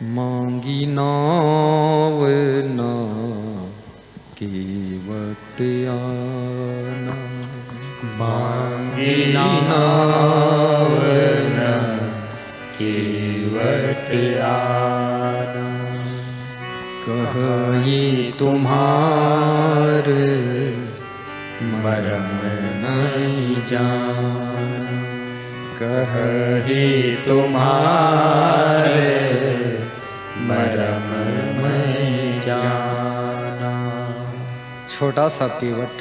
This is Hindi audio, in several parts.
मांगी नाव ना केवट आना, मांगी नाव न केवट आना। कही तुम्हारे मरम नहीं जाना, कही तुम्हारे मरम नहीं जाना। छोटा सा केवट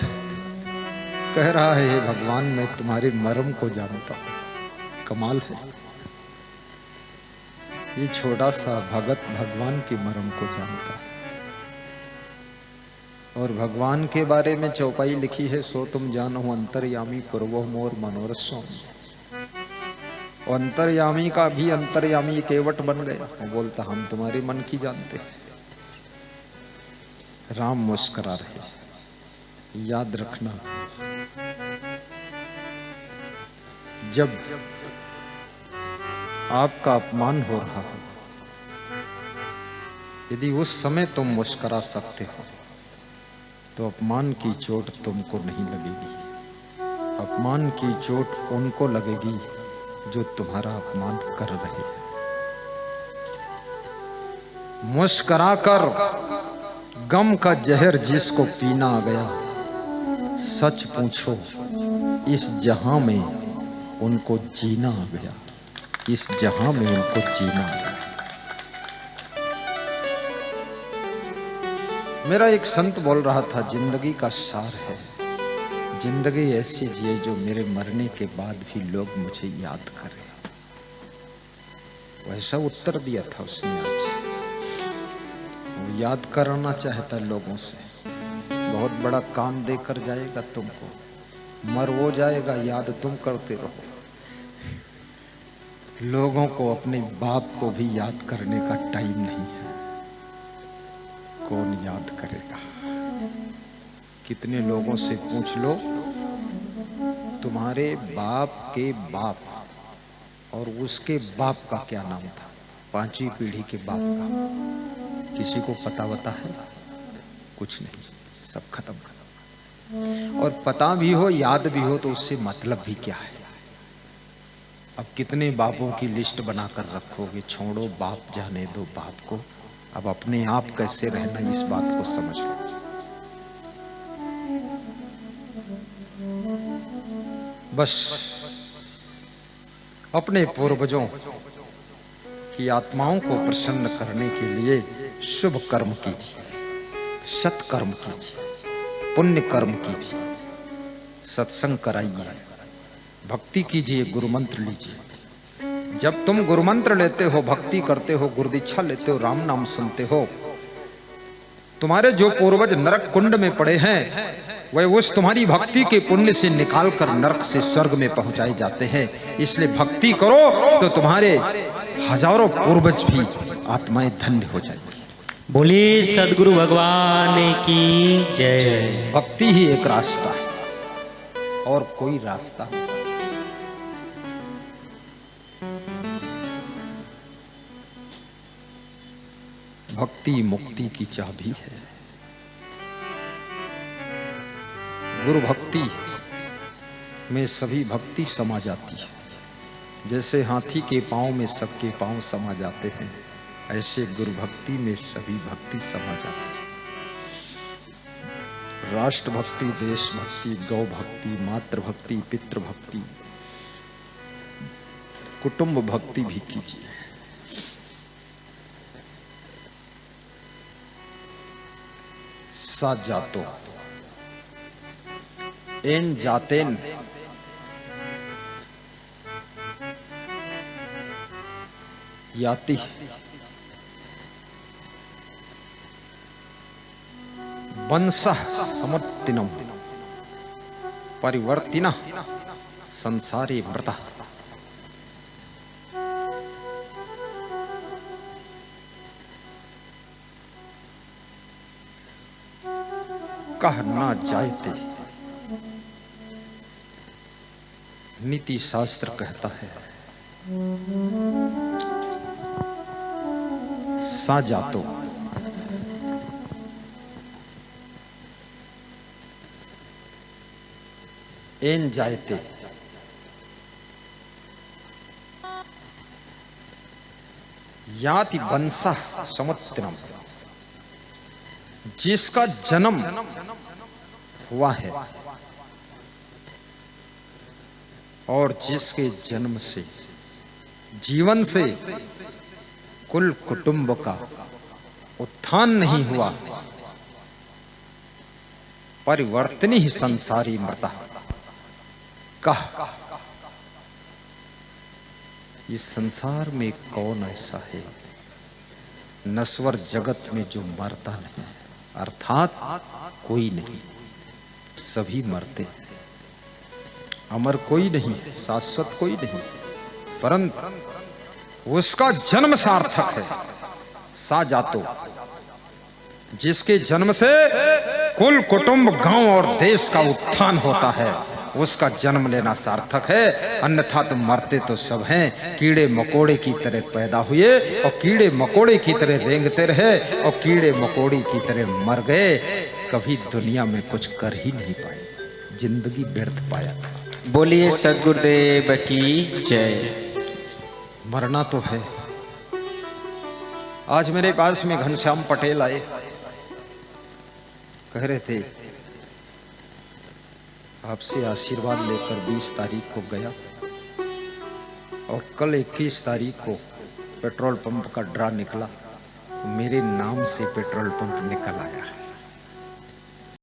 कह रहा है, हे भगवान मैं तुम्हारे मर्म को जानता हूं। कमाल है, ये छोटा सा भगत भगवान के मर्म को जानता है। और भगवान के बारे में चौपाई लिखी है, सो तुम जानो अंतर्यामी पूर्वो मोर मनोरसों। अंतर्यामी का भी अंतर्यामी केवट बन गया। वो बोलता हम तुम्हारे मन की जानते हैं। राम मुस्कुरा रहे, याद रखना जब आपका अपमान हो रहा हो, यदि उस समय तुम मुस्कुरा सकते हो तो अपमान की चोट तुमको नहीं लगेगी। अपमान की चोट उनको लगेगी जो तुम्हारा अपमान कर रहे हैं। मुस्कुराकर गम का जहर जिसको पीना आ गया, सच पूछो इस जहां में उनको जीना आ गया। इस जहां में उनको जीना आ गया। मेरा एक संत बोल रहा था, जिंदगी का सार है जिंदगी ऐसी जिए जो मेरे मरने के बाद भी लोग मुझे याद करें। वैसा उत्तर दिया था उसने आज। वो याद कराना चाहता लोगों से। बहुत बड़ा काम देकर जाएगा तुमको, मर वो जाएगा, याद तुम करते रहो। लोगों को अपने बाप को भी याद करने का टाइम नहीं है। कौन याद करेगा? कितने लोगों से पूछ लो, तुम्हारे बाप के बाप और उसके बाप का क्या नाम था, पांचवी पीढ़ी के बाप का, किसी को पता है? कुछ नहीं, सब खत्म। और पता भी हो याद भी हो तो उससे मतलब भी क्या है? अब कितने बापों की लिस्ट बनाकर रखोगे? छोड़ो, बाप जाने दो बाप को। अब अपने आप कैसे रहना, इस बात को समझ लो। बस अपने पूर्वजों की आत्माओं को प्रसन्न करने के लिए शुभ कर्म कीजिए, सत्कर्म कीजिए, पुण्य कर्म कीजिए, सत्संग कराइए, भक्ति कीजिए, गुरु मंत्र लीजिए। जब तुम गुरु मंत्र लेते हो, भक्ति करते हो, गुरुदीक्षा लेते हो, राम नाम सुनते हो, तुम्हारे जो पूर्वज नरक कुंड में पड़े हैं वह उस तुम्हारी भक्ति के पुण्य से निकालकर नरक से स्वर्ग में पहुंचाए जाते हैं। इसलिए भक्ति करो तो तुम्हारे हजारों पूर्वज भी आत्माएं धन्य हो जाएंगी। बोलिए सदगुरु भगवान की जय। भक्ति ही एक रास्ता है और कोई रास्ता नहीं। भक्ति मुक्ति की चाबी है। गुरु भक्ति में सभी भक्ति समा जाती है। जैसे हाथी के पांव में सबके पांव समा जाते हैं, ऐसे गुरु भक्ति में सभी भक्ति समा जाती है। राष्ट्र भक्ति, देश भक्ति, गौ भक्ति, मातृ भक्ति, पितृ भक्ति, कुटुंब भक्ति भी कीजिए। सा जातो एन जातेन याति वंशः समुत्तिनम परिवर्तिनः संसारे व्रतः। कह ना जायते, नीति शास्त्र कहता है सा जातो। एन जायते याति वंशा समुद्रम, जिसका जन्म हुआ है और जिसके जन्म से, जीवन से कुल कुटुंब का उत्थान नहीं हुआ, परिवर्तनी ही संसारी मृता। कह इस संसार में कौन ऐसा है नश्वर जगत में जो मरता नहीं, अर्थात कोई नहीं, सभी मरते, अमर कोई नहीं, शाश्वत कोई नहीं, परंतु उसका जन्म सार्थक है। सा जातो, जिसके जन्म से कुल कुटुंब, गांव और देश का उत्थान होता है, उसका जन्म लेना सार्थक है। अन्यथा तो मरते तो सब हैं, कीड़े मकोड़े की तरह पैदा हुए और कीड़े मकोड़े की तरह रेंगते रहे और कीड़े मकोड़े की तरह मर गए, कभी दुनिया में कुछ कर ही नहीं पाए, जिंदगी व्यर्थ पाया था। बोलिए सद्गुरुदेव की जय। मरना तो है। आज मेरे पास में घनश्याम पटेल आए, कह रहे थे आपसे आशीर्वाद लेकर 20 तारीख को गया और कल 21 तारीख को पेट्रोल पंप का ड्रा निकला, मेरे नाम से पेट्रोल पंप निकल आया।